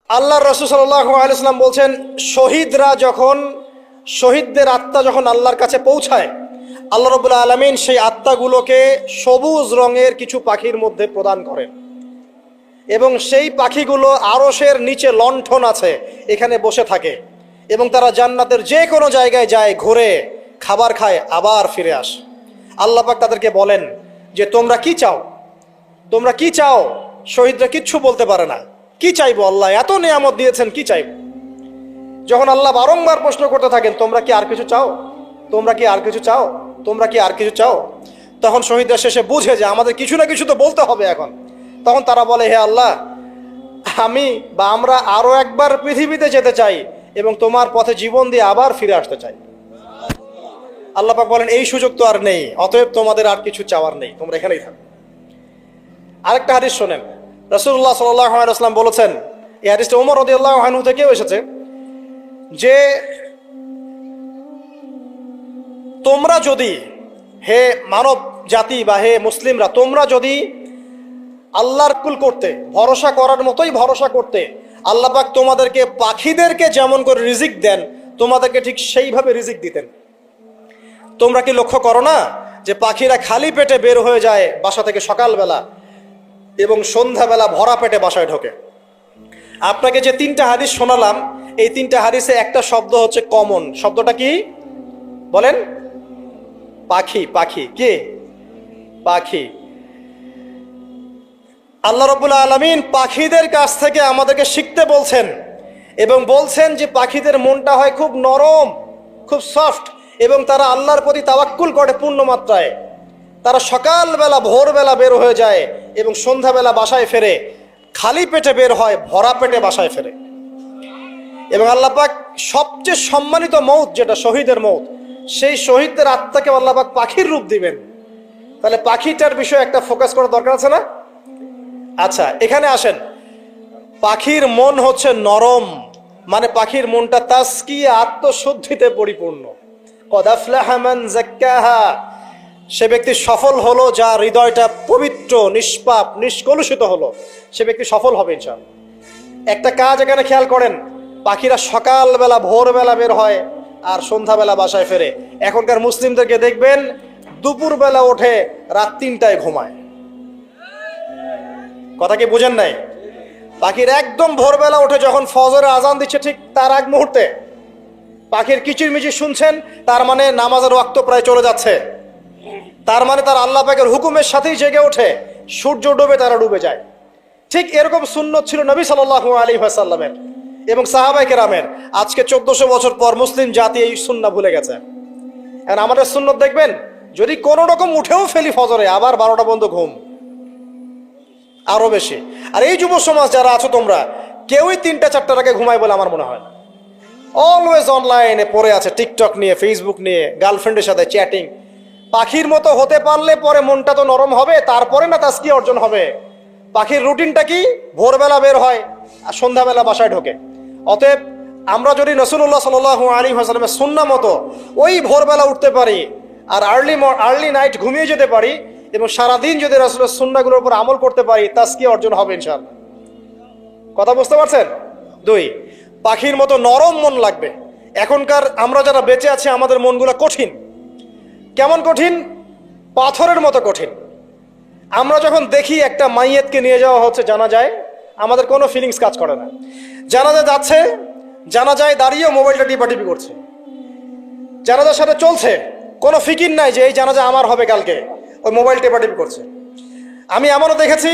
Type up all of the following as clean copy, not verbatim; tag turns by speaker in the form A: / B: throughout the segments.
A: আল্লাহ রাসূল সাল্লাল্লাহু আলাইহি ওয়াসাল্লাম বলছেন, শহীদদের আত্মা যখন আল্লাহর কাছে পৌঁছায়, আল্লাহ রাব্বুল আলামিন সেই আত্মাগুলোকে সবুজ রঙের কিছু পাখির মধ্যে প্রদান করেন এবং সেই পাখিগুলো আরশের নিচে লণ্ঠন আছে এখানে বসে থাকে এবং তারা জান্নাতের যে কোনো জায়গায় যায়, ঘুরে খাবার খায়, আবার ফিরে আসে। আল্লাহ পাক তাদেরকে বলেন যে তোমরা কি চাও, তোমরা কি চাও? শহীদরা কিচ্ছু বলতে পারে না। কি চাইবো? আল্লাহ এত নিয়ামত দিয়েছেন, কি চাইবো? যখন আল্লাহ বারংবার প্রশ্ন করতে থাকেন, তোমরা কি আর কিছু চাও, তোমরা কি আর কিছু চাও, তোমরা কি আর কিছু চাও, তখন শহীদরা শেষে বুঝে যে আমাদের কিছু না কিছু তো বলতে হবে এখন। তখন তারা বলে, হে আল্লাহ, আমরা আরো একবার পৃথিবীতে যেতে চাই এবং তোমার পথে জীবন দিয়ে আবার ফিরে আসতে চাই। আল্লাহ পাক বলেন, এই সুযোগ তো আর নেই, অতএব তোমাদের আর কিছু চাওয়ার নেই, তোমরা এখানেই থাকো। আরেকটা হাদিস শোনেন, রাসূলুল্লাহ সাল্লাল্লাহু আলাইহি ওয়াসাল্লাম বলেছেন, এই হাদিসটা ওমর রাদিয়াল্লাহু আনহু থেকেও এসেছে, যে তোমরা যদি, হে মানব জাতি বা হে মুসলিমরা, তোমরা যদি আল্লাহর কুল করতে, ভরসা করার মতোই ভরসা করতে, আল্লাহ পাক তোমাদেরকে পাখিদেরকে যেমন করে রিজিক দেন, তোমাদেরকে ঠিক সেইভাবে রিজিক দিতেন। তোমরা কি লক্ষ্য করো না যে পাখিরা খালি পেটে বের হয়ে যায় বাসা থেকে সকালবেলা এবং সন্ধ্যাবেলা ভরা পেটে বাসায় ঢোকে? আপনাকে যে তিনটা হাদিস শোনালাম, এই তিনটা হাদিসে একটা শব্দ হচ্ছে কমন। শব্দটা কি বলেন? পাখি। পাখি কি? পাখি। আল্লাহ রাব্বুল আলামিন পাখিদের কাছ থেকে আমাদেরকে শিখতে বলছেন এবং বলছেন যে পাখিদের মনটা হয় খুব নরম, খুব সফট, এবং তারা আল্লাহর প্রতি তাওয়াক্কুল করে পূর্ণ মাত্রায়। তারা সকালবেলা ভোরবেলা বের হয়ে যায় এবং সন্ধ্যাবেলা বাসায় ফেরে, খালি পেটে বের হয়, ভরা পেটে বাসায় ফেরে। এবং আল্লাহ পাক সবচেয়ে সম্মানিত মৌত, যেটা শহীদের মৌত, সেই শহীদদের আত্মাকে আল্লাহ পাক পাখির রূপ দিবেন। তাহলে পাখিটার বিষয়ে একটা ফোকাস করার দরকার আছে না? আচ্ছা, এখানে আসেন। পাখির মন হচ্ছে নরম, মানে পাখির মনটা তাজকিয়া, আত্মশুদ্ধিতে পরিপূর্ণ। কদ আফলাহা মান যাক্কাহা, সে ব্যক্তি সফল হলো যার হৃদয়টা পবিত্র, নিষ্পাপ, নিষ্কলুষিত হলো, সে ব্যক্তি সফল হবে ইনশাআল্লাহ। একটা কাজ এখানে খেয়াল করেন, পাখিরা সকালবেলা ভোরবেলা বের হয় আর সন্ধ্যাবেলা বাসায় ফেরে। এখনকার মুসলিমদেরকে দেখবেন দুপুরবেলা ওঠে, রাত 3টায় ঘুমায়। কথা কি বুঝেন নাই? পাখির একদম ভোরবেলা ওঠে, যখন ফজরের আজান দিচ্ছে ঠিক তার আগ মুহূর্তে পাখির কিচিরমিচির শুনছেন, তার মানে নামাজের ওয়াক্ত প্রায় চলে যাচ্ছে। তার মানে তার আল্লাহ পাকের হুকুমের সাথেই জেগে ওঠে, সূর্য ডুবে তারা ডুবে যায়। ঠিক এরকম সুন্নত ছিল নবী সাল্লাল্লাহু আলাইহি ওয়াসাল্লামের এবং সাহাবায়ে কেরামের। আজকে 1400 বছর পর মুসলিম জাতি এই সুন্নাহ ভুলে গেছে। এখন আমাদের সুন্নত দেখবেন, যদি কোনো রকম উঠেও ফেলি ফজরে, আবার 12টা পর্যন্ত ঘুম, আরো বেশি। আর এই যুব সমাজ যারা আছো, তোমরা কেউই 3টা-4টার আগে ঘুমায় বলে আমার মনে হয় না। অলওয়েজ অনলাইনে পড়ে আছে, টিকটক নিয়ে, ফেসবুক নিয়ে, গার্লফ্রেন্ডের সাথে চ্যাটিং। পাখির মতো হতে পারলে পরে মনটা তো নরম হবে, তারপরে না তাজকিয়া অর্জন হবে। পাখির রুটিনটা কি? ভোরবেলা বের হয় আর সন্ধ্যাবেলা বাসায় ঢোকে। অতএব আমরা যদি রাসূলুল্লাহ সাল্লাল্লাহু আলাইহি ওয়াসাল্লামের সুন্নাহ মতো ওই ভোরবেলা উঠতে পারি আর আর্লি নাইট ঘুমিয়ে যেতে পারি এবং সারাদিন যদি রাসূলের সুন্নাহগুলোর উপর আমল করতে পারি, তাজকিয়া অর্জন হবে ইনশাআল্লাহ। কথা বুঝতে পারছেন? 2, পাখির মতো নরম মন লাগবে। এখনকার আমরা যারা বেঁচে আছি, আমাদের মনগুলো কঠিন। কেমন কঠিন? পাথরের মতো কঠিন। আমরা যখন দেখি একটা মাইয়েতকে নিয়ে যাওয়া হচ্ছে জানাজায়, আমাদের কোনো ফিলিংস কাজ করে না। জানাজা যাচ্ছে, জানাজায় দাঁড়িয়ে মোবাইলটা টিপাটিপি করছে। জানাজার সাথে চলছে, কোনো ফিকির নাই যে এই জানাজা আমার হবে কালকে, ওই মোবাইল টিপাটিপি করছে। আমি এমনও দেখেছি,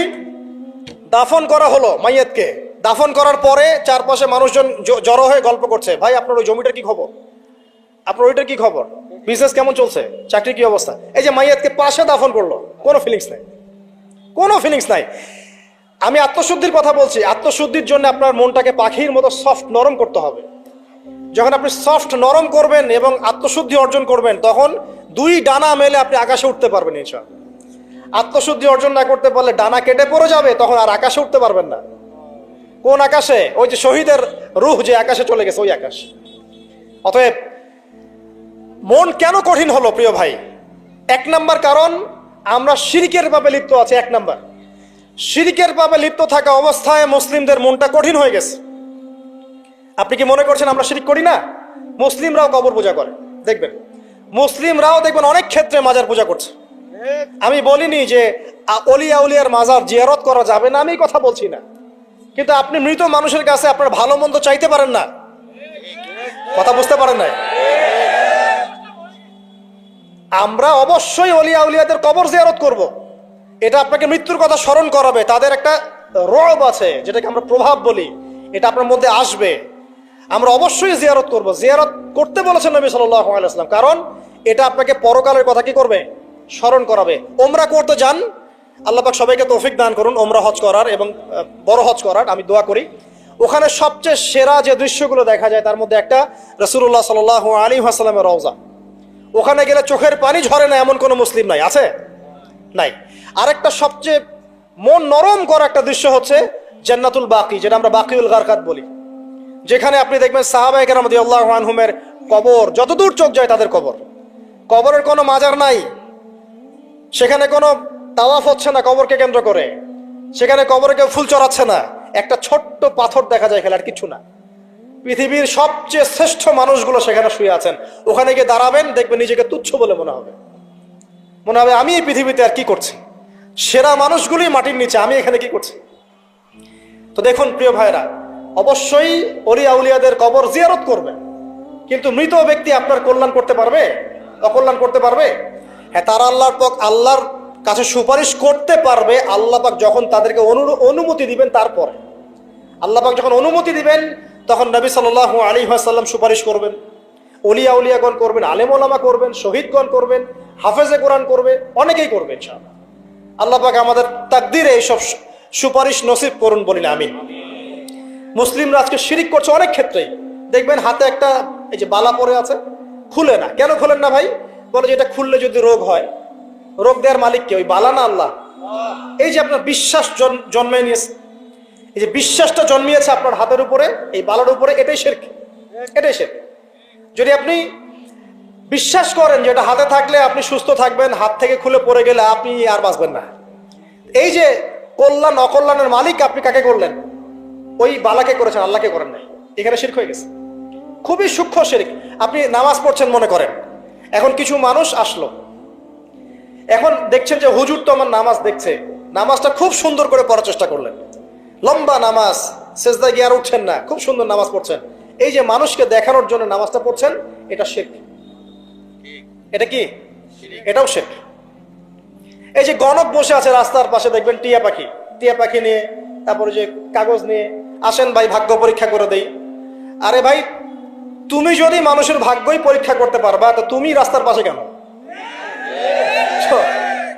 A: দাফন করা হলো মাইয়েতকে, দাফন করার পরে চারপাশে মানুষজন জড়ো হয়ে গল্প করছে, ভাই আপনার ওই জমিটার কি খবর, আপনার ওইটার কি খবর, বিজনেস কেমন চলছে, চাকরির কি অবস্থা। এই যে মাইয়াতকে পাশে দাফন করলো, কোনো ফিলিংস নাই, কোনো ফিলিংস নাই। আমি আত্মশুদ্ধির কথা বলছি। আত্মশুদ্ধির জন্য আপনার মনটাকে পাখির মতো সফট, নরম করতে হবে। যখন আপনি সফট, নরম করবেন এবং আত্মশুদ্ধি অর্জন করবেন, তখন 2 ডানা মেলে আপনি আকাশে উঠতে পারবেন ইনশাআল্লাহ। আত্মশুদ্ধি অর্জন না করতে পারলে ডানা কেটে পড়ে যাবে, তখন আর আকাশে উঠতে পারবেন না। কোন আকাশে? ওই যে শহীদের রূহ যে আকাশে চলে গেছে, ওই আকাশ। অতএব মন কেন কঠিন হলো প্রিয় ভাই? 1 নাম্বার কারণ, আমরা শিরকের পাপে লিপ্ত আছি। 1 নাম্বার, শিরকের পাপে লিপ্ত থাকা অবস্থায় মুসলিমদের মনটা কঠিন হয়ে গেছে। আপনি কি মনে করছেন আমরা শিরক করি না? মুসলিমরাও কবর পূজা করে, দেখবেন মুসলিমরাও দেখবেন অনেক ক্ষেত্রে মাজার পূজা করছে। আমি বলিনি যে অলিয়া উলিয়ার মাজার জিয়ারত করা যাবে না, আমি কথা বলছি না, কিন্তু আপনি মৃত মানুষের কাছে আপনার ভালো মন্দ চাইতে পারেন না। কথা বুঝতে পারেন না? আমরা অবশ্যই অলিয়া উলিয়াদের কবর জিয়ারত করব। এটা আপনাকে মৃত্যুর কথা স্মরণ করাবে, তাদের একটা রব আছে যেটাকে আমরা প্রভাব বলি, এটা আপনার মধ্যে আসবে। আমরা অবশ্যই জিয়ারত করব, জিয়ারত করতে বলেছেন নবী সাল্লাল্লাহু আলাইহি ওয়াসাল্লাম, কারণ এটা আপনাকে পরকালের কথা কি করবে, স্মরণ করাবে। ওমরা করতে যান, আল্লাহ পাক সবাইকে তৌফিক দান করুন ওমরা হজ করার এবং বড় হজ করার, আমি দোয়া করি। ওখানে সবচেয়ে সেরা যে দৃশ্যগুলো দেখা যায় তার মধ্যে একটা রাসূলুল্লাহ সাল্লাল্লাহু আলাইহি ওয়াসাল্লামের রওজা। ওখানে গেলে চোখের পানি ঝরে না এমন কোনো মুসলিম নাই, আছে? নাই। আরেকটা সবচেয়ে মন নরম করা একটা দৃশ্য হচ্ছে জান্নাতুল বাকি, যেটা আমরা বাকিউল গারকাত বলি, যেখানে আপনি দেখবেন সাহাবায়ে কেরাম রাদিয়াল্লাহু আনহুমের কবর, যতদূর চোখ যায় তাদের কবর, কবরের কোনো মাজার নাই, সেখানে কোনো তাওয়াফ হচ্ছে না কবরকে কেন্দ্র করে, সেখানে কবরে কেউ ফুল চড়াচ্ছে না, একটা ছোট্ট পাথর দেখা যায় খেলে, আর কিছু না। পৃথিবীর সবচেয়ে শ্রেষ্ঠ মানুষগুলো সেখানে শুয়ে আছেন। ওখানে গিয়ে দাঁড়াবেন, দেখবেন নিজেকে তুচ্ছ বলে মনে হবে, মনে হবে আমি এই পৃথিবীতে আর কি করছি, সেরা মানুষগুলি মাটির নিচে, আমি এখানে কি করছি। তো দেখুন প্রিয় ভাইরা, অবশ্যই অলিয়া উলিয়াদের কবর জিয়ারত করবেন, কিন্তু মৃত ব্যক্তি আপনার কল্যাণ করতে পারবে, অকল্যাণ করতে পারবে? হ্যাঁ, তারা আল্লাহর কাছে সুপারিশ করতে পারবে আল্লাহ পাক যখন তাদেরকে অনুমতি দিবেন। তারপরে আল্লাহ পাক যখন অনুমতি দিবেন তখন নবী সাল্লাল্লাহু আলাইহি ওয়াসাল্লাম সুপারিশ করবেন, অলিয়া উলিয়াগণ করবেন, আলেম ওলামা করবেন, শহীদগণ করবেন, হাফেজে কোরআন করবে, অনেকেই করবে ইনশাআল্লাহ। আল্লাহ পাক আমাদের তাকদীরে এইসব সুপারিশ নসিব করুন, বলিনা আমিন। মুসলিমরা আজকে শিরিক করছে অনেক ক্ষেত্রেই। দেখবেন হাতে একটা এই যে বালা পরে আছে, খুলে না। কেন খুলেন না ভাই? বলে যে এটা খুললে যদি রোগ হয়, রোগ দেওয়ার মালিক কে? ওই বালা না আল্লাহ? এই যে আপনার বিশ্বাস জন্মে নিয়েছে, এই যে বিশ্বাসটা জন্মিয়েছে আপনার হাতের উপরে, এই বালার উপরে, এটাই শিরক, এটাই শিরক। যদি আপনি বিশ্বাস করেন যে এটা হাতে থাকলে আপনি সুস্থ থাকবেন, হাত থেকে খুলে পড়ে গেলে আপনি আর বাঁচবেন না, এই যে কল্যাণ অকল্যাণের মালিক আপনি কাকে করলেন? ওই বালাকে করেছেন, আল্লাহকে করেন নাই। এখানে শিরক হয়ে গেছে, খুবই সূক্ষ্ম শিরক। আপনি নামাজ পড়ছেন মনে করেন, এখন কিছু মানুষ আসলো, এখন দেখছেন যে হুজুর তো আমার নামাজ দেখছে, নামাজটা খুব সুন্দর করে পড়ার চেষ্টা করলেন, লম্বা নামাজ, সেজদায় গিয়ে আর উঠছেন না, খুব সুন্দর নামাজ পড়ছেন। এই যে মানুষকে দেখানোর জন্য নামাজটা পড়ছেন, এটা শিরক। এটা কি? এটাও শিরক। এই যে গণক বসে আছে রাস্তার পাশে, দেখবেন টিয়া পাখি নিয়ে, তারপরে যে কাগজ নিয়ে, আসেন ভাই ভাগ্য পরীক্ষা করে দেই। আরে ভাই, তুমি যদি মানুষের ভাগ্যই পরীক্ষা করতে পারবা, তো তুমি রাস্তার পাশে কেন?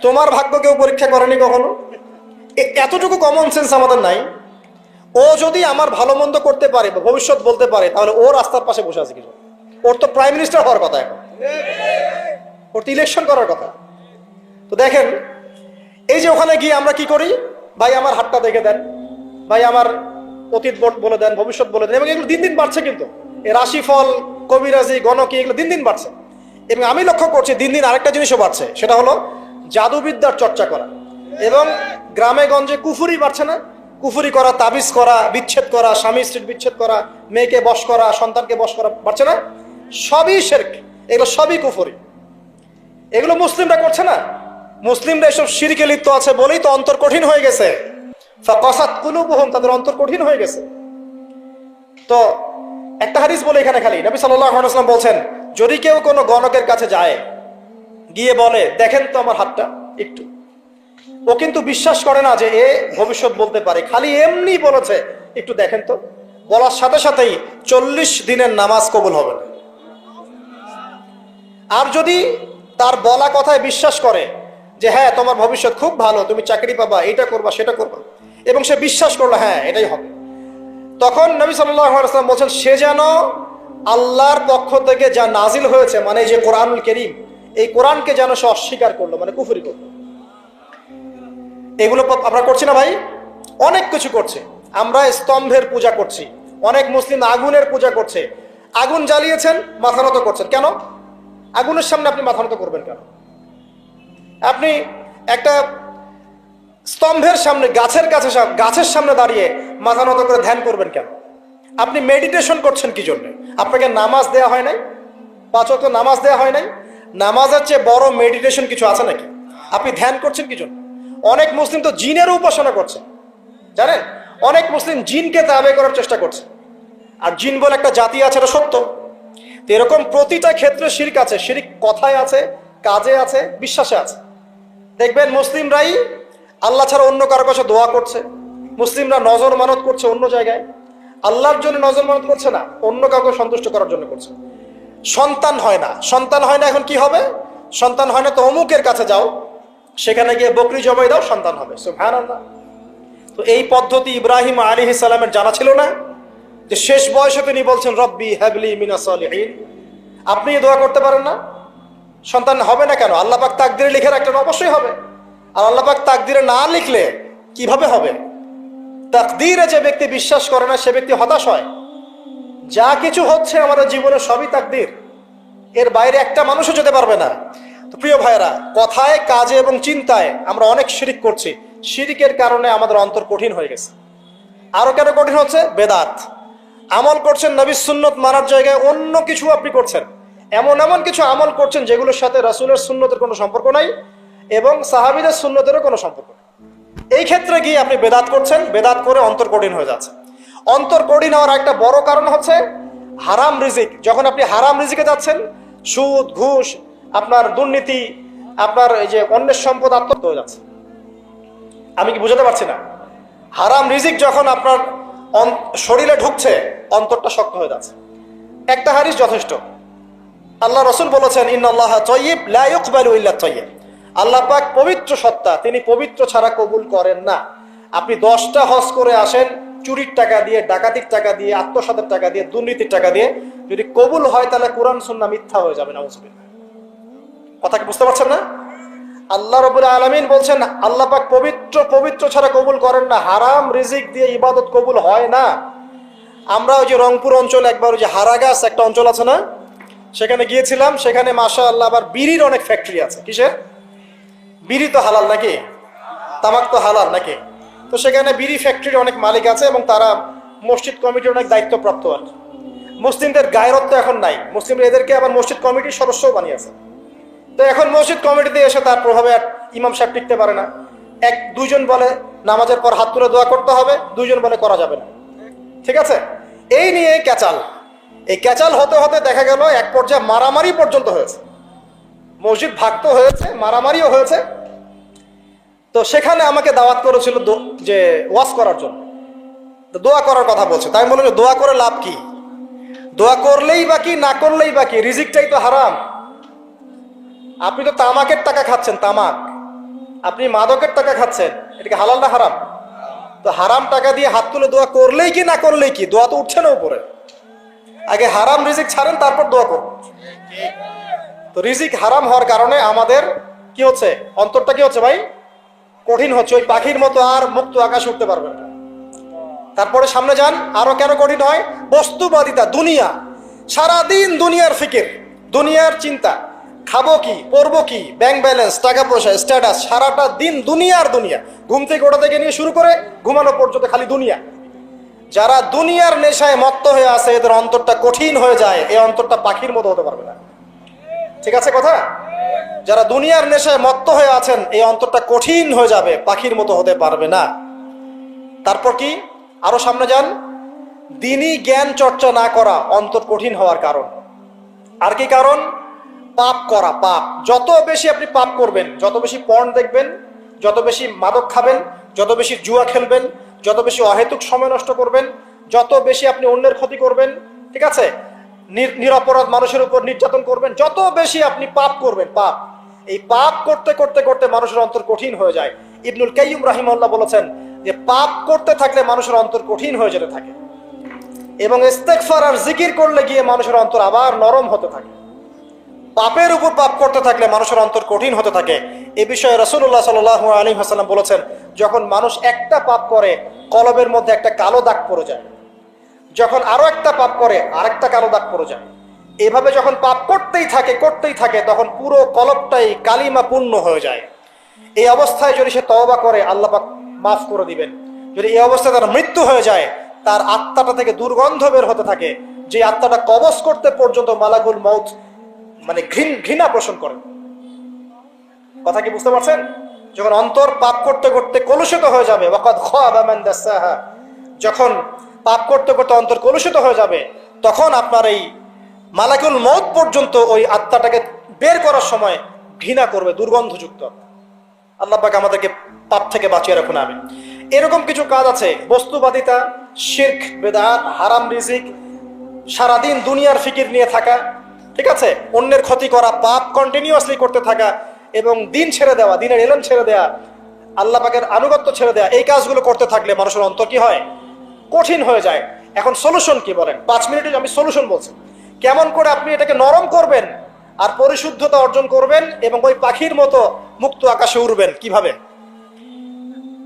A: তোমার ভাগ্য কেউ পরীক্ষা করেনি কখনো? এতটুকু কমন সেন্স আমাদের নাই। ও যদি আমার ভালো মন্দ করতে পারে, ভবিষ্যৎ বলতে পারে, তাহলে ও রাস্তার পাশে বসে আছে কিছু? ওর তো প্রাইম মিনিস্টার হওয়ার কথা, এখন ওর তো ইলেকশন করার কথা। তো দেখেন, এই যে ওখানে গিয়ে আমরা কি করি, ভাই আমার হাতটা দেখে দেন, ভাই আমার অতীত বলে দেন, ভবিষ্যৎ বলে দেন, এবং এগুলো দিন দিন বাড়ছে। কিন্তু এই রাশিফল, কবিরাজি, গণকি, এগুলো দিন দিন বাড়ছে। এবং আমি লক্ষ্য করছি দিন দিন আরেকটা জিনিসও বাড়ছে, সেটা হলো জাদুবিদ্যার চর্চা করা। এবং গ্রামে গঞ্জে কুফুরি বাড়ছে না? কুফুরি করা, তাবিজ করা, বিচ্ছেদ করা, স্বামী স্ত্রীর বিচ্ছেদ করা, মেয়েকে বশ করা, সন্তানকে বশ করা, বাড়ছে না? সবই শিরক, এগুলো সবই কুফুরি। এগুলো মুসলিমরা করছে না? মুসলিমরা এসব শিরকে লিপ্ত আছে বলেই তো অন্তর কঠিন হয়ে গেছে। ফাকাসাত কুলুবুহুম, তাদের অন্তর কঠিন হয়ে গেছে। তো একটা হাদিস বলে এখানে খালি, নবী সাল্লাল্লাহু আলাইহি ওয়াসাল্লাম বলছেন, যদি কেউ কোনো গণকের কাছে যায়, গিয়ে বলে দেখেন তো আমার হাতটা একটু, ও কিন্তু বিশ্বাস করে না যে এ ভবিষ্যৎ বলতে পারে, খালি এমনি বলেছে একটু দেখেন তো, বলার সাথে সাথেই 40 দিনের নামাজ কবুল হবে না। আর যদি তার বলা কথায় বিশ্বাস করে যে হ্যাঁ তোমার ভবিষ্যৎ খুব ভালো, তুমি চাকরি পাবা, এটা করবা সেটা করবা, এবং সে বিশ্বাস করলো হ্যাঁ এটাই হবে, তখন নবী সাল্লাল্লাহু আলাইহি ওয়াসাল্লাম বলছেন সে যেন আল্লাহর পক্ষ থেকে যা নাজিল হয়েছে, মানে যে কোরআনুল কারীম, এই কোরআনকে যেন সে অস্বীকার করলো, মানে কুফরি করলো। এগুলো আমরা করছি না ভাই? অনেক কিছু করছে। আমরা স্তম্ভের পূজা করছি, অনেক মুসলিম আগুনের পূজা করছে। আগুন জ্বালিয়েছেন, মাথা নত করছেন কেন? আগুনের সামনে আপনি মাথা নত করবেন কেন? আপনি একটা স্তম্ভের সামনে, গাছের কাছে, গাছের সামনে দাঁড়িয়ে মাথা নত করে ধ্যান করবেন কেন? আপনি মেডিটেশন করছেন কি জন্য? আপনাকে নামাজ দেয়া হয় নাই? 5 ওয়াক্ত নামাজ দেয়া হয় নাই? নামাজের চেয়ে বড় মেডিটেশন কিছু আছে নাকি? আপনি ধ্যান করছেন কি জন্য? অনেক মুসলিম তো জিনের উপাসনা করছে, জানেন? অনেক মুসলিম জিনকে তাবে করার চেষ্টা করছে। আর জিন বলে একটা জাতি আছে, এটা সত্য। তো এরকম প্রতিটা ক্ষেত্রে শিরক আছে। শিরক কথায় আছে, কাজে আছে, বিশ্বাসে আছে। দেখবেন মুসলিমরাই আল্লাহ ছাড়া অন্য কারো কাছে দোয়া করছে, মুসলিমরা নজর মানত করছে অন্য জায়গায়, আল্লাহর জন্য নজর মানত করছে না, অন্য কাউকে সন্তুষ্ট করার জন্য করছে। সন্তান হয় না, সন্তান হয় না, এখন কি হবে? সন্তান হয় না তো অমুকের কাছে যাও, সেখানে গিয়ে বকরি জবাই দাও, সন্তান হবে। সুবহানাল্লাহ। তো এই পদ্ধতি ইব্রাহিম আলাইহিস সালামের জানা ছিল না যে শেষ বয়সে তিনি বলছেন রব্বি হাবলি মিনাস সালিহিন? আপনি দোয়া করতে পারেন না? সন্তান হবে না কেন? আল্লাহ পাক তাকদিরে লিখে রাখলেন, অবশ্যই হবে। আর আল্লাহ পাক তাকদিরে না লিখলে কিভাবে হবে? তাকদিরে যে ব্যক্তি বিশ্বাস করে না সে ব্যক্তি হতাশ হয়। যা কিছু হচ্ছে আমাদের জীবনে সবই তাকদির, এর বাইরে একটা মানুষও যেতে পারবে না। তো প্রিয় ভাইরা, কথায়, কাজে এবং চিন্তায় আমরা অনেক শিরিক করছি। শিরিকের কারণে আমাদের অন্তর কঠিন হয়ে গেছে। আরো কেন কঠিন হচ্ছে? বেদাত। আমল করছেন নবীর সুন্নত মানার জায়গায় অন্য কিছু আপনি করছেন, এমন এমন কিছু আমল করছেন যেগুলোর সাথে রাসূলের সুন্নতের কোনো সম্পর্ক নাই এবং সাহাবীদের সুন্নতেরও কোনো সম্পর্ক নেই। এই ক্ষেত্রে গিয়ে আপনি বেদাত করছেন, বেদাত করে অন্তর কঠিন হয়ে যাচ্ছে। অন্তর কঠিন হওয়ার একটা বড় কারণ হচ্ছে হারাম রিজিক। যখন আপনি হারাম রিজিকে যাচ্ছেন, সুদ, ঘুষ, আপনার দুর্নীতি, আপনার এই যে অন্যের সম্পদ আত্মসাৎ হয়ে যাচ্ছে। আমি কি বুঝাতে পারছি না? হারাম রিজিক যখন আপনার শরীরে ঢুকছে, অন্তরটা শক্ত হয়ে যাচ্ছে। একটা হাদিস যথেষ্ট। আল্লাহ রাসূল বলেছেন, ইন্নাল্লাহা তাইয়্যিব লা ইকবালু ইল্লা তাইয়্যিব। আল্লাহ পাক পবিত্র সত্তা, তিনি পবিত্র ছাড়া কবুল করেন না। আপনি 10টা হজ করে আসেন, চুরির টাকা দিয়ে, ডাকাতির টাকা দিয়ে, আত্মসাতের টাকা দিয়ে, দুর্নীতির টাকা দিয়ে, যদি কবুল হয় তাহলে কোরআন সুন্নাহ মিথ্যা হয়ে যাবে। নাউযুবিল্লাহ। কথা কি বুঝতে পারছেন না? আল্লাহ রাব্বুল আলামিন বলছেন আল্লাহ পাক পবিত্র ছাড়া কবুল করেন না। হারাম রিজিক দিয়ে ইবাদত কবুল হয় না। আমরা ওই যে রংপুর অঞ্চলে একবার ওই যে হারাগাছ একটা অঞ্চল আছে না, সেখানে গিয়েছিলাম। সেখানে মাশাআল্লাহ আবার বিড়ির অনেক ফ্যাক্টরি আছে। কিসের? বিড়ি তো হালাল নাকি? তামাক তো হালাল নাকি? তো সেখানে বিড়ি ফ্যাক্টরির অনেক মালিক আছে এবং তারা মসজিদ কমিটির অনেক দায়িত্বপ্রাপ্ত আর। মুসলিমদের গায়রত তো এখন নাই, মুসলিমরা এদেরকে আবার মসজিদ কমিটির সদস্যও বানিয়েছে। তো এখন মসজিদ কমিটিতে এসে তার প্রভাবে আর ইমাম সাহেব টিকতে পারে না। দুইজন বলে নামাজের পর হাত তুলে দোয়া করতে হবে, দুইজন বলে করা যাবে না। ঠিক আছে? এই নিয়ে ক্যাচাল। এই ক্যাচাল হতে হতে দেখা গেল এক পর্যায়ে মারামারি পর্যন্ত হয়েছে। মসজিদ ভাগতো হয়েছে, মারামারিও হয়েছে। তো সেখানে আমাকে দাওয়াত করেছিল যে ওয়াজ করার জন্য। তো দোয়া করার কথা বলছে। তাই আমি বললাম যে দোয়া করে লাভ কি? দোয়া করলেই বা কি, না করলেই বা কি? রিজিকটাই তো হারাম। আপনি তো তামাকের টাকা খাচ্ছেন, তামাক। আপনি মাদকের টাকা খাচ্ছেন, এটা কি হালাল না হারাম? তো হারাম টাকা দিয়ে হাত তুলে দোয়া করলেই কি, না করলেই কি? দোয়া তো উঠছে না উপরে। আগে হারাম রিজিক ছাড়েন, তারপর দোয়া করুন। তো রিজিক হারাম হওয়ার কারণে আমাদের কি হচ্ছে? অন্তরটা কি হচ্ছে ভাই? কঠিন হচ্ছে। ওই পাখির মতো আর মুক্ত আকাশে উঠতে পারবে না। তারপরে সামনে যান, আরো কেন কঠিন হয়? বস্তুবাদিতা, দুনিয়া। সারাদিন দুনিয়ার ফিকির, দুনিয়ার চিন্তা। খাবো কি, পরবো কি, ব্যাংক ব্যালেন্স, টাকা পয়সা, স্ট্যাটাস, সারাটা দিন দুনিয়ার দুনিয়া। ঘুম থেকে ওঠা থেকে নিয়ে শুরু করে ঘুমানো পর্যন্ত খালি দুনিয়া। যারা দুনিয়ার নেশায় মত্ত হয়ে আছে, এদের অন্তরটা কঠিন হয়ে যায়। এই অন্তরটা পাখির মতো হতে পারবে না। ঠিক আছে কথা? যারা দুনিয়ার নেশায় মত্ত হয়ে আছেন, এই অন্তরটা কঠিন হয়ে যাবে, পাখির মতো হতে পারবে না। তারপর কি? আরো সামনে যান, দিনই জ্ঞান চর্চা না করা অন্তর কঠিন হওয়ার কারণ। আর কি কারণ? পাপ করা, পাপ। যত বেশি আপনি পাপ করবেন, যত বেশি পর্ন দেখবেন, যত বেশি মাদক খাবেন, যত বেশি জুয়া খেলবেন, যত বেশি অহেতুক সময় নষ্ট করবেন, যত বেশি আপনি অন্যের ক্ষতি করবেন, ঠিক আছে, নিরপরাধ মানুষের উপর নির্যাতন করবেন, যত বেশি আপনি পাপ করবেন, পাপ। এই পাপ করতে করতে করতে মানুষের অন্তর কঠিন হয়ে যায়। ইবনুল কাইয়্যিম রাহিমাহুল্লাহ বলেছেন যে পাপ করতে থাকলে মানুষের অন্তর কঠিন হয়ে যেতে থাকে এবং ইস্তেগফার আর জিকির করলে গিয়ে মানুষের অন্তর আবার নরম হতে থাকে। পাপের উপর পাপ করতে থাকলে মানুষের অন্তর কঠিন হতে থাকে। এ বিষয়ে রাসূলুল্লাহ সাল্লাল্লাহু আলাইহি ওয়াসাল্লাম বলেছেন, যখন মানুষ একটা পাপ করে কলবের মধ্যে একটা কালো দাগ পড়ে যায়, যখন আরো একটা পাপ করে আরেকটা কালো দাগ পড়ে যায়। এভাবে যখন পাপ করতেই থাকে তখন পুরো কলবটাই কালিমা পূর্ণ হয়ে যায়। এই অবস্থায় যদি সে তওবা করে, আল্লাহ পাক মাফ করে দিবেন। যদি এই অবস্থায় তার মৃত্যু হয়ে যায়, তার আত্মাটা থেকে দুর্গন্ধ বের হতে থাকে, যে আত্মাটা কবজ করতে পর্যন্ত মালাকুল মউত মানে ঘৃণা পোষণ করে। কথা কি বুঝতে পারছেন? যখন অন্তর পাপ করতে করতে কলুষিত হয়ে যাবে, ওয়াকাদ খাবা মান দাসাহা, যখন পাপ করতে করতে অন্তর কলুষিত হয়ে যাবে, তখন আপনার এই মালাকুল মউত পর্যন্ত ওই আত্মাটাকে বের করার সময় ঘৃণা করবে, দুর্গন্ধযুক্ত। আল্লাহ পাক আমাদেরকে পাপ থেকে বাঁচিয়ে রাখুন, আমিন। এরকম কিছু কাজ আছে, বস্তুবাদিতা, শিরক, বেদাত, হারাম রিজিক, সারাদিন দুনিয়ার ফিকির নিয়ে থাকা, ঠিক আছে, অন্যের ক্ষতি করা, পাপ কন্টিনিউয়াসলি করতে থাকা, এবং দিন ছেড়ে দেওয়া, দিনের এলেম ছেড়ে দেওয়া, আল্লাহ পাকের আনুগত্য ছেড়ে দেওয়া, এই কাজগুলো করতে থাকলে মানুষের অন্তর কি হয়? কঠিন হয়ে যায়। এখন সলিউশন কি বলেন? 5 মিনিটে আমি সলিউশন বলছি, কেমন করে আপনি এটাকে নরম করবেন আর পরিশুদ্ধতা অর্জন করবেন এবং ওই পাখির মতো মুক্ত আকাশে উড়বেন। কিভাবে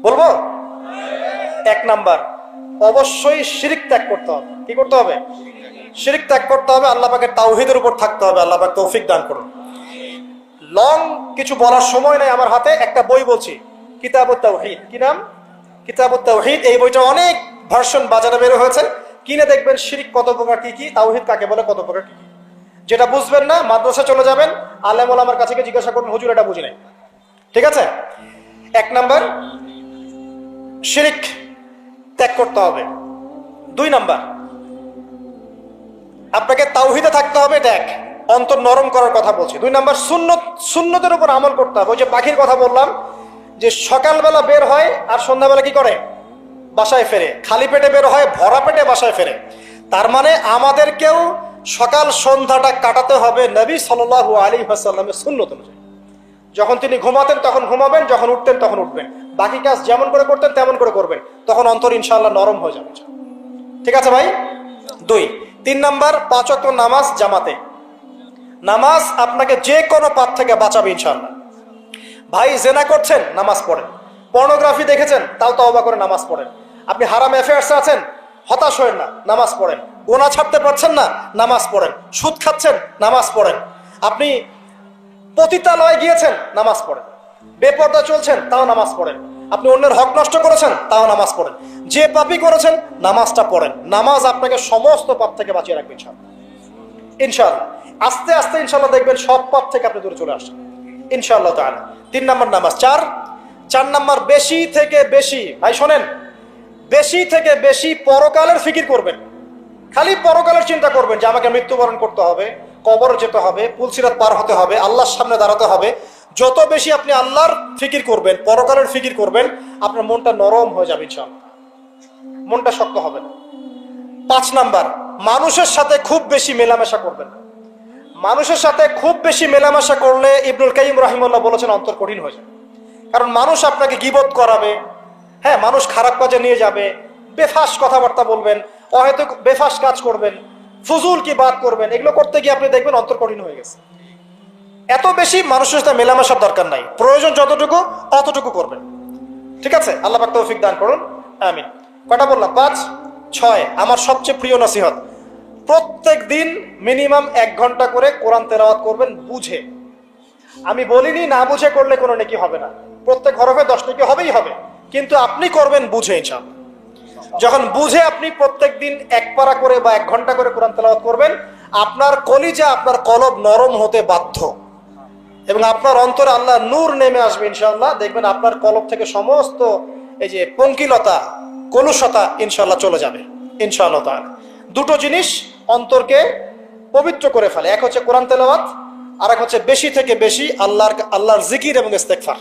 A: বলবো? 1 নাম্বার, অবশ্যই শিরক ত্যাগ করতে হবে। কি করতে হবে? শিরক ত্যাগ করতে হবে, আল্লাহ পাকের তাওহীদের উপর থাকতে হবে। আল্লাহ পাক তৌফিক দান করুন। লং কিছু বলার সময় নাই আমার হাতে, একটা বই বলছি, কিতাবুত তাওহীদ। কি নাম? কিতাবুত তাওহীদ। এই বইটা অনেক ভার্সন বাজারে বের হয়েছে, কিনে দেখবেন শিরক কত প্রকার, কি কি, তাওহীদ কাকে বলে, কত প্রকার, কি কি। যেটা বুঝবেন না, মাদ্রাসা চলে যাবেন, আলেম ওলামার কাছে গিয়ে জিজ্ঞাসা করুন, হুজুর এটা বুঝি নাই। ঠিক আছে? 1 নাম্বার, শিরক ত্যাগ করতে হবে। 2 নাম্বার, আপনাকে তাওহীদে থাকতে হবে, এটা 1, অন্তর নরম করার কথা বলছি। 2 নাম্বার, সুন্নতের উপর আমল করতে হবে। ওই যে পাখির কথা বললাম, যে সকালবেলা বের হয় আর সন্ধ্যাবেলা কি করে? বাসায় ফেরে। খালি পেটে বের হয়, ভরা পেটে বাসায় ফেরে। তার মানে আমাদেরকেও সকাল সন্ধ্যাটা কাটাতে হবে নবী সাল্লাল্লাহু আলাইহি ওয়াসাল্লামের সুন্নত অনুযায়ী। যখন তিনি ঘুমাতেন তখন ঘুমাবেন, যখন উঠতেন তখন উঠবেন, বাকি কাজ যেমন করে করতেন তেমন করে করবেন, তখন অন্তর ইনশাআল্লাহ নরম হয়ে যাবে। ঠিক আছে ভাই? 2। 3 নাম্বার, 5 ওয়াক্ত নামাজ জামাতে। নামাজ আপনাকে যে কোনো পাপ থেকে বাঁচাবে ইনশাআল্লাহ। ভাই জেনা করছেন, নামাজ পড়েন। পর্নোগ্রাফি দেখেছেন, তাও তওবা করে নামাজ পড়েন। আপনি হারাম অ্যাফেয়ার্সে আছেন, হতাশ হয়েন না, নামাজ পড়েন। গোনা ছাড়তে পারছেন না, নামাজ পড়েন। সুদ খাচ্ছেন, নামাজ পড়েন। আপনি পতিতালয়ে গিয়েছেন, নামাজ পড়েন। বেপরদা চলছেন, তাও নামাজ পড়েন। আপনি অন্যের হক নষ্ট করেছেন, তাও নামাজ পড়েন। যে পাপই করেছেন, নামাজটা পড়েন। নামাজ আপনাকে সমস্ত পাপ থেকে বাঁচিয়ে রাখবে ইনশাআল্লাহ। ইনশাআল্লাহ আস্তে আস্তে ইনশাআল্লাহ দেখবেন সব পাপ থেকে আপনি দূরে চলে আসছেন ইনশাআল্লাহ তাআলা। 3 নাম্বার নামাজ। 4 নাম্বার, বেশি থেকে বেশি, ভাই শোনেন, বেশি থেকে বেশি পরকালের ফিকির করবেন। খালি পরকালের চিন্তা করবেন, যে আমাকে মৃত্যুবরণ করতে হবে, কবর যেতে হবে, পুলসিরাত পার হতে হবে, আল্লাহর সামনে দাঁড়াতে হবে। যত বেশি আপনি আল্লাহর ফিকির করবেন, পরকালের ফিকির করবেন, আপনার মনটা নরম হয়ে যাবে ইনশাআল্লাহ, মনটা শক্ত হবে না। 5 নাম্বার, মানুষের সাথে খুব বেশি মেলামেশা করবেন। মানুষের সাথে খুব বেশি মেলামেশা করলে ইবনুল কাইয়িম রাহিমাহুল্লাহ বলেছেন অন্তর কঠিন হয়ে যায়। কারণ মানুষ আপনাকে গীবত করাবে, হ্যাঁ, মানুষ খারাপ কাজে নিয়ে যাবে, বেফাস কথাবার্তা বলবেন, অহেতুক বেফাস কাজ করবেন, ফুজুল কি বাদ করবেন, এগুলো করতে গিয়ে আপনি দেখবেন অন্তর কঠিন হয়ে গেছে। এত বেশি মানুষের সাথে মেলামেশার দরকার নাই, প্রয়োজন যতটুকু অতটুকু করবেন। ঠিক আছে? আল্লাহ পাক তৌফিক দান করুন, আমিন। কয়টা বললাম? 5, 6। আমার সবচেয়ে প্রিয় নসিহত, প্রত্যেক দিন মিনিমাম 1 ঘন্টা করে কোরআন তেলাওয়াত করবেন বুঝে। আমি বলিনি না বুঝে করলে কোনো নেকি হবে না, প্রত্যেক হরফে 10 নেকি হবেই হবে, কিন্তু আপনি করবেন বুঝে ইনশাআল্লাহ। যখন বুঝে আপনি প্রত্যেক দিন 1 পারা করে বা 1 ঘন্টা করে কোরআন তেলাওয়াত করবেন, আপনার কলিজা, আপনার কলব নরম হতে বাধ্য, এবং আপনার অন্তরে আল্লাহ নূর নেমে আসবে ইনশাআল্লাহ। দেখবেন আপনার কলব থেকে সমস্ত এই যে পঙ্কিলতা, কলুষতা ইনশাআল্লাহ চলে যাবে ইনশাআল্লাহ তাআলা। 2টো জিনিস অন্তরকে পবিত্র করে ফেলে, এক হচ্ছে কোরআন তেলাওয়াত, আর এক হচ্ছে বেশি থেকে বেশি আল্লাহর জিকির এবং ইস্তেগফার।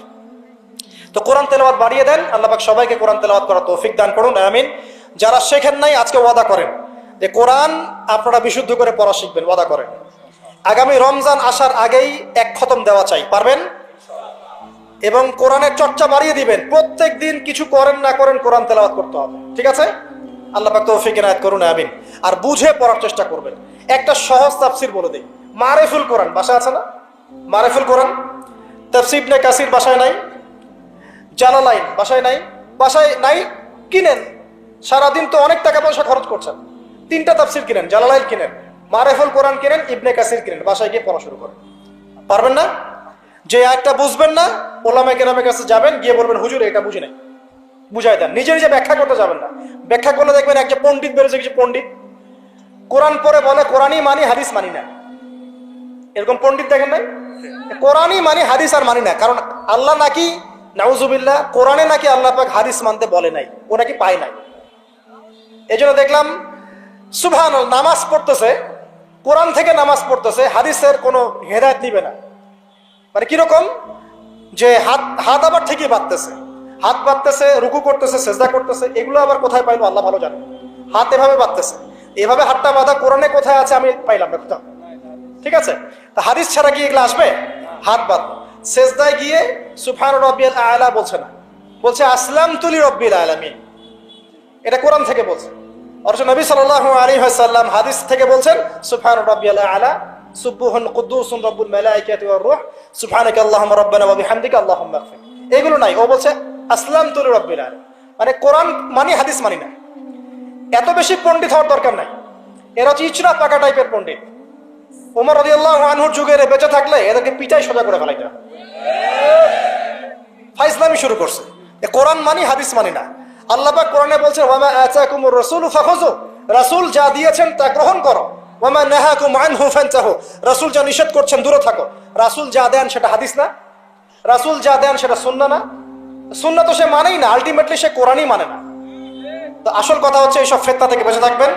A: তো কোরআন তেলাওয়াত বাড়িয়ে দেন, আল্লাহ পাক সবাইকে কোরআন তেলাওয়াত করার তৌফিক দান করুন, আমিন। যারা শেখেন নাই, আজকে ওয়াদা করেন যে কোরআন আপনারা বিশুদ্ধ করে পড়া শিখবেন, ওয়াদা করেন। আগামী রমজান আসার আগেই 1 খতম দেওয়া চাই, পারবেন? এবং কোরআনের চর্চা বাড়িয়ে দিবেন, প্রত্যেক দিন কিছু করেন না করেন কোরআন তেলাওয়াত করতে হবে। ঠিক আছে? আল্লাহ পাক তৌফিক এনায়েত করুন, আমিন। আর বুঝে পড়ার চেষ্টা করবেন। একটা সহজ তাফসীর বলে দেই, মারিফুল কোরআন বাসায় আছে না? মারিফুল কোরআন, তাফসীর ইবনে কাসির বাসায় নাই, জালালাইন বাসায় নাই, বাসায় নাই, কিনেন। সারাদিন তো অনেক টাকা পয়সা খরচ করছেন, 3টা তাফসীর কিনেন, জালালাইন কিনেন, মারিফুল কোরআন কিনেন, ইবনে কাসির কিনেন, বাসায় গিয়ে পড়া শুরু করেন। পারবেন না? যে একটা বুঝবেন না, ওলামায়ে কেরামের কাছে যাবেন, গিয়ে বলবেন হুজুর এটা বুঝি নাই, বুঝাই দেন, নিজে নিজে ব্যাখ্যা করতে যাবেন না। ব্যাখ্যা করলে দেখবেন একটা পণ্ডিত বেরোছে, কিছু পণ্ডিত কোরআন পরে বলে কোরআনই মানি হাদিস মানি না, এরকম পণ্ডিত দেখেন নাই? কোরআনই মানি হাদিস আর মানি না, কারণ আল্লাহ নাকি নাউজুবিল্লাহ কোরআনে নাকি আল্লাহ পাক হাদিস মানতে বলে নাই, ও নাকি পায় নাই। এই জন্য দেখলাম সুবহানাল্লাহ নামাজ পড়তেছে, কোরআন থেকে নামাজ পড়তেছে, হাদিসের কোনো হেদায়েত নিবে না। মানে কিরকম যে হাত আবার ঠিকই বাঁধতেছে, হাত বাঁধতেছে, রুকু করতেছে, সেজদা করতেছে, এগুলো আবার কোথায় পাইলো আল্লাহ ভালো জানে। হাত এভাবে বাঁধতেছে, এভাবে হাতটা বাঁধা কোরআনে কোথায় আছে আমি পাইলাম না কোথাও। ঠিক আছে, তা হাদিস ছাড়া কি এগুলো আসবে? হাত বাঁধ, সেজদায় গিয়ে সুবহান রাব্বিয়াল আ'লা বলছে না, বলছে আসলামতু লিরাব্বিল আলামিন, এটা কোরআন থেকে বলছে। অথচ নবী সাল্লাল্লাহু আলাইহি ওয়াসাল্লাম হাদিস থেকে বলছেন সুবহান রাব্বিয়াল আ'লা সুবহুন কুদ্দুসুন রাব্বুল মালাইকাতি ওয়ার রূহ সুবহানাকা আল্লাহুম্মা রাব্বানা ওয়া বিহামদিকা আল্লাহুম্মা ইগফির। এগুলো নাই, ও বলছে আসলামতু লিরাব্বিল আলামিন, মানে কোরআন মানি হাদিস মানি না। এত বেশি পণ্ডিত হওয়ার দরকার নাই, এরা হচ্ছে ইচড়া পাকা টাইপের পণ্ডিত। ওমর রাদিয়াল্লাহু আনহুর যুগে বেঁচে থাকলে এদেরকে পিটাই সোজা করে ফেলাইতা, ফাইজলামি শুরু করছে, কোরআন মানি হাদিস মানি না। আল্লাহ পাক কোরআনে বলছেন ওয়ামা আতাকুমুর রাসূলু ফাখুযু, রাসূল যা দিয়েছেন তা গ্রহণ করো, ওয়ামা নাহাকুম আনহু ফান্তাহু, রাসূল যা নিষেধ করছেন দূরে থাকো। রাসূল যা দেন সেটা হাদিস না, রাসূল যা দেন সেটা সুন্নাহ না, সুন্নাহ তো সে মানেই না, আলটিমেটলি সে কোরআনই মানে না। তো আসল কথা হচ্ছে এইসব ফিতনা থেকে বেঁচে থাকবেন,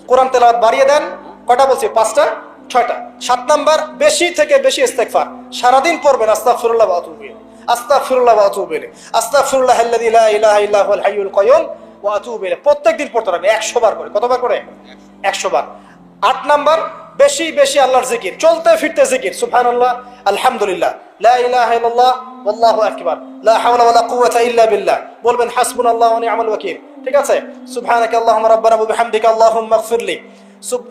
A: কোরআন তেলাওয়াত বাড়িয়ে দেন। কয়টা বলছি? 5টা 6টা। 7 নাম্বার, বেশি থেকে বেশি ইস্তেগফার সারাদিন পড়বেন, আস্তাগফিরুল্লাহ ওয়া আতুবু ইলাইহি, আস্তাগফিরুল্লাহ ওয়া আতুবু ইলাইহি, আস্তাগফিরুল্লাহাল্লাযী লা ইলাহা ইল্লা হুয়াল হাইয়ুল কাইয়্যুম ওয়া আতুবু ইলাইহি। প্রত্যেকদিন পড়তে হবে 100 বার করে। কতবার করে? 100 বার। 8 নাম্বার, বেশি বেশি আল্লাহর জিকির, চলতে ফিরতে জিকির, সুবহানাল্লাহ, আলহামদুলিল্লাহ, লা ইলাহা ইল্লাল্লাহ, আল্লাহু আকবার, লা হাওলা ওয়ালা কুওয়াতা ইল্লা বিল্লাহ, বলবেন হাসবুনাল্লাহু ওয়া নি'মাল ওয়াকিল। ঠিক আছে, সুবহানাকা আল্লাহুম্মা রাব্বানা ওয়া বিহামদিকা আল্লাহুম্মা ইগফিরলি,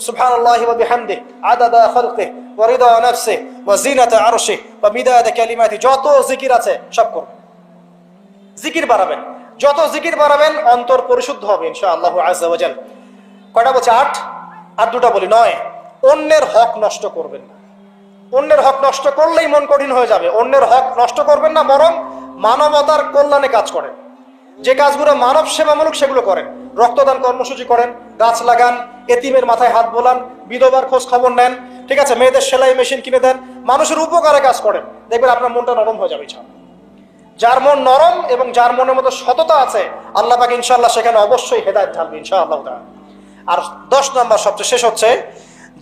A: সুবহানাল্লাহি ওয়া বিহামদিহি আদাদা খালকিহি ওয়া রিদা নাফসিহি ওয়া জিনাতা আরশিহি ওয়া মিদাদা কালিমাতিহি। যত জিকির আছে সব করবেন, জিকির বাড়াবেন, যত জিকির বাড়াবেন অন্তর পরিশুদ্ধ হবে ইনশাআল্লাহু আযজা ওয়া জাল। কয়টা বলছে? 8। আর 2টা বলি। 9, অন্যের হক নষ্ট করবেন না। অন্যের হক নষ্ট করলেই মন কঠিন হয়ে যাবে। অন্যের হক নষ্ট করবেন না, বরং মানবতার কল্যাণে কাজ করেন। যে কাজগুলো মানব সেবামূলক সেগুলো করেন, রক্তদান কর্মসূচি করেন, গাছ লাগান, এতিমের মাথায় হাত বোলান, বিধবার খোঁজ খবর নেন, ঠিক আছে, মেয়েদের সেলাই মেশিন কিনে দেন, মানুষের উপকারে কাজ করেন, দেখবেন আপনার মনটা নরম হয়ে যাবে। যার মন নরম এবং যার মনের মধ্যে সততা আছে, আল্লাহ পাক ইনশাআল্লাহ সেখানে অবশ্যই হেদায়েত ঢালবে ইনশাআল্লাহ তাআলা। আর 10 নাম্বার সবচেয়ে শেষ হচ্ছে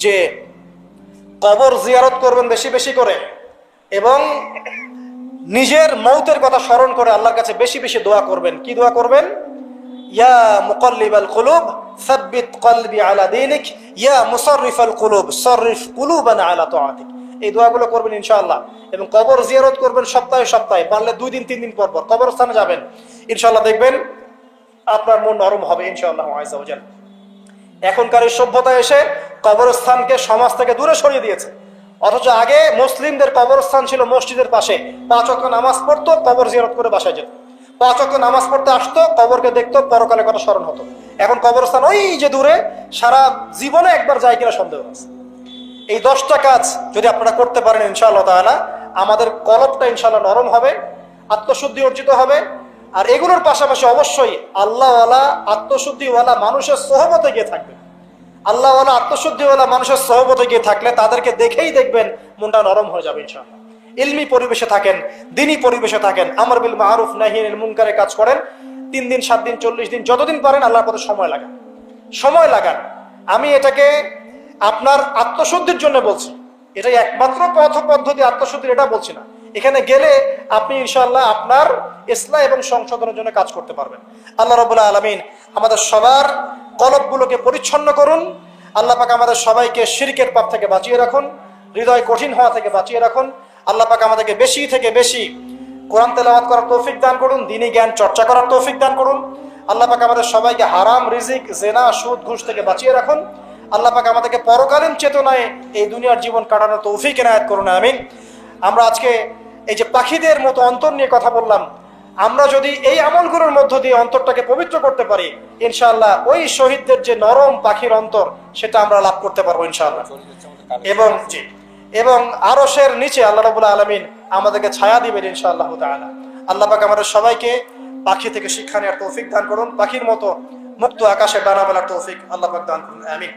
A: যে কবর জিয়ারত করবেন বেশি বেশি করে, এবং নিজের মৌতের কথা স্মরণ করে আল্লাহর কাছে বেশি বেশি দোয়া করবেন। কি দোয়া করবেন? ইয়া মুকাল্লিবাল কুলুব সাব্বিত কলবি আলা দীনিক, ইয়া মুসাররিফাল কুলুব সাররিফ কুলুবানা আলা তাআতিক। এই দোয়াগুলো করবেন ইনশাআল্লাহ। এবং কবর জিয়ারত করবেন সপ্তাহে সপ্তাহে, পারলে 2 দিন 3 দিন পর পর কবরস্থানে যাবেন, ইনশাআল্লাহ দেখবেন আপনার মন নরম হবে ইনশাআল্লাহ আযজা ওয়া জাল। এখনকার এই সভ্যতা এসে কবরস্থানকে সমাজ থেকে দূরে সরিয়ে দিয়েছে, অথচ আগে মুসলিমদের কবরস্থান ছিল মসজিদের পাশে, 5 ওয়াক্ত নামাজ পড়তো, কবর জিয়ারত করে বাসায় যেত, 5 ওয়াক্ত নামাজ পড়তে আসতো, কবরকে দেখতো, পরকালে কথা স্মরণ হতো। এখন কবরস্থান ওই যে দূরে, সারা জীবনে একবার যায় কিনা সন্দেহ আছে। এই 10টা কাজ যদি আপনারা করতে পারেন ইনশাআল্লাহ তাআলা, আমাদের কলবটা ইনশাআল্লাহ নরম হবে, আত্মশুদ্ধি অর্জিত হবে। আর এগুলোর পাশাপাশি অবশ্যই আল্লাহওয়ালা আত্মশুদ্ধিওয়ালা মানুষের সোহবতে গিয়ে থাকবে। আল্লাহওয়ালা আত্মশুদ্ধিওয়ালা মানুষের সোহবতে গিয়ে থাকলে তাদেরকে দেখেই দেখবেন মনটা নরম হয়ে যাবে ইনশাআল্লাহ। ইলমি পরিবেশে থাকেন, দিনী পরিবেশে থাকেন, আমর বিল মারুফ নাহি আনিল মুনকারে কাজ করেন, 3 দিন 7 দিন 40 দিন যতদিন পারেন আল্লাহর পথে সময় লাগান, সময় লাগান। আমি এটাকে আপনার আত্মশুদ্ধির জন্য বলছি, এটাই একমাত্র পথ পদ্ধতি আত্মশুদ্ধির, এটা বলছি না। এখানে গেলে আপনি ইনশাআল্লাহ আপনার ইসলাহ এবং সংশোধনের জন্য কাজ করতে পারবেন। আল্লাহ রাব্বুল আলামিন আমাদের সবার কলবগুলোকে পরিচ্ছন্ন করুন। আল্লাহ পাক আমাদের সবাইকে শিরকের পাপ থেকে বাঁচিয়ে রাখুন, হৃদয় কঠিন হওয়া থেকে বাঁচিয়ে রাখুন। আল্লাহ পাক আমাদেরকে বেশি থেকে বেশি কোরআন তেলাওয়াত করার তৌফিক দান করুন, দ্বীনি জ্ঞান চর্চা করার তৌফিক দান করুন। আল্লাহ পাক আমাদের সবাইকে হারাম রিজিক, জেনা, সুদ, ঘুষ থেকে বাঁচিয়ে রাখুন। আল্লাহ পাক আমাদেরকে পরকালীন চেতনায় এই দুনিয়ার জীবন কাটানোর তৌফিক এনায়েত করুন, আমিন। আমরা আজকে এই যে পাখিদের মতো অন্তর নিয়ে কথা বললাম, আমরা যদি এই আমলগুলোর মধ্য দিয়ে অন্তরটাকে পবিত্র করতে পারি, ইনশাআল্লাহ ওই শহীদদের যে নরম পাখির অন্তর, সেটা আমরা লাভ করতে পারবো ইনশাআল্লাহ। এবং আরশের নিচে আল্লাহ রাব্বুল আলামিন আমাদেরকে ছায়া দিবেন ইনশাআল্লাহ তাআলা। আল্লাহ পাক আমাদের সবাইকে পাখি থেকে শিক্ষা নেওয়ার তৌফিক দান করুন, পাখির মতো মুক্ত আকাশে ডানা মেলার তৌফিক আল্লাহ পাক দান করুন, আমিন।